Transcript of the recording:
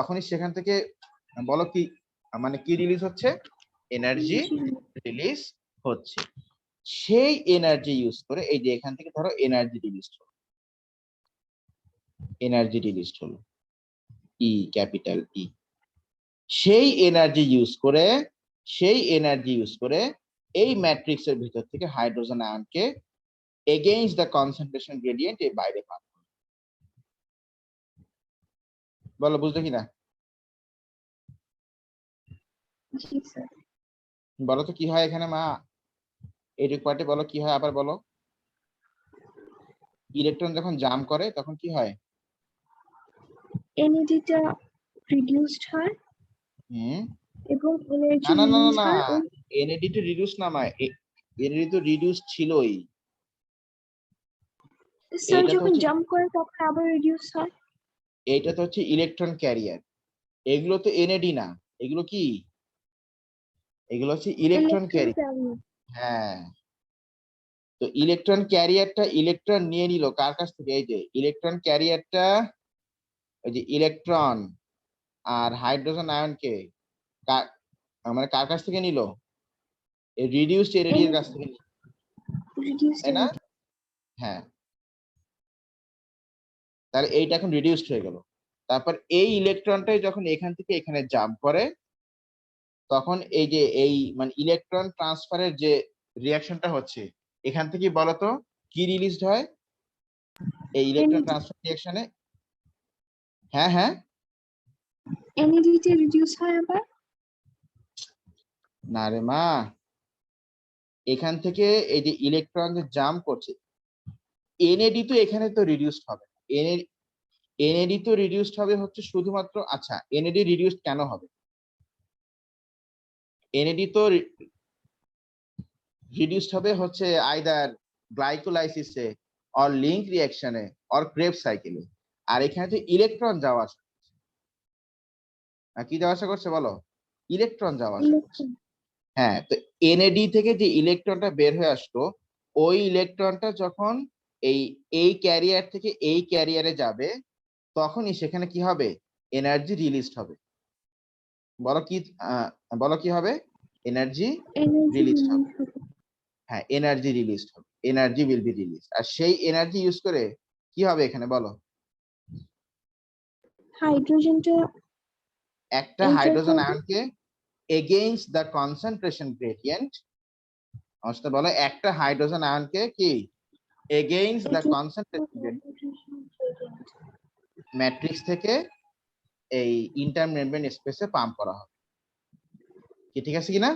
তখনই সেখান থেকে বলো কি মানে কি রিলিজ হচ্ছে, এনার্জি রিলিজ হচ্ছে। সেই এনার্জি ইউজ করে এই যে এখান থেকে ধরো এনার্জি রিলিজ হলো, এনার্জি রিলিজ হলো ই, ক্যাপিটাল ই। সেই এনার্জি ইউজ করে, সেই এনার্জি ইউজ করে এই ম্যাট্রিক্সের ভিতর থেকে হাইড্রোজেন আয়নকে এগেইনস্ট দ্য কনসেন্ট্রেশন গ্রেডিয়েন্ট এর বাইরে পাঠানো। বলো বুঝলে কিনা? বলো তো কি হয় এখানে মা, এই পার্টে বলো কি হয়, আবার বলো। ইলেকট্রন যখন জাম্প করে তখন কি হয়? এনার্জিটা রিডিউসড হয় হুম, এবং এনার্জি না না না রিলিজ না, হয়। এনএডি তো রিডিউস না মা, এনএডি তো রিডিউস ছিলই। স্যার এইটা তো যখন হচ্ছে, জাম্প করে তখন আবার রিডিউস হয়। এইটা তো হচ্ছে ইলেকট্রন ক্যারিয়ার, এগুলো তো এনএডি না, এগুলো কি, এগুলো হচ্ছে ইলেকট্রন ক্যারিয়ার। হ্যাঁ, তো ইলেকট্রন ক্যারিয়ারটা ইলেকট্রন নিয়ে নিল কার কাছ থেকে, এই যে ইলেকট্রন ক্যারিয়ারটা, এই যে ইলেকট্রন আর হাইড্রোজেন আয়নকে মানে কার কাছ থেকে নিল, রিডিউসড এনএডি এর কাছ থেকে নিল, তাই না? হ্যাঁ, তাহলে এইটা এখন রিডিউসড হয়ে গেল। তারপর এই ইলেকট্রনটাই যখন এখান থেকে এখানে জাম্প করে, তখন এই যে এই মানে ইলেকট্রন ট্রান্সফারের যে রিয়াকশনটা হচ্ছে, এখান থেকে বলতো কি রিলিজড হয় এই ইলেকট্রন ট্রান্সফার রিয়াকশনে? হ্যাঁ হ্যাঁ, এনার্জিটা রিডিউস হয় আবার। না রে মা, এখান থেকে এই যে ইলেকট্রন যে জাম্প করছে, এনএডি তো এখানে তো রিডিউসড হবে, এনএডি তো রিডিউসড হবে হচ্ছে শুধুমাত্র, আচ্ছা এনএডি রিডিউসড কেন হবে? এনএডি তো রিডিউসড হবে হচ্ছে আইদার গ্লাইকোলাইসিসে অর লিঙ্ক রিঅ্যাকশনে অর ক্রেবস সাইকেলে। আর এখানে তো ইলেকট্রন যাওয়া আসা, কি যাওয়া আসা করছে বলো? ইলেকট্রন যাওয়া আসা করছে। হ্যাঁ, তো এনএডি থেকে যে ইলেকট্রনটা বের হয়ে আসলো, ওই ইলেকট্রনটা যখন এই এই ক্যারিয়ার থেকে এই ক্যারিয়ারে যাবে, তখনই সেখানে কি হবে, এনার্জি রিলিজড হবে। বলো কি, বলো কি হবে, এনার্জি রিলিজড হবে। হ্যাঁ, এনার্জি রিলিজড হবে, এনার্জি উইল বি রিলিজ। আর সেই এনার্জি ইউজ করে কি হবে এখানে বলো? হাইড্রোজেনটা একটা হাইড্রোজেন আয়নকে এগেইনস্ট দ্য কনসেন্ট্রেশন গ্রেডিয়েন্ট, অবস্থা বলো, একটা হাইড্রোজেন আয়নকে কি against the concentration gradient matrix থেকে এই ইন্টারমেমব্রেন স্পেসে পাম্প করা হবে। কি ঠিক আছে কিনা?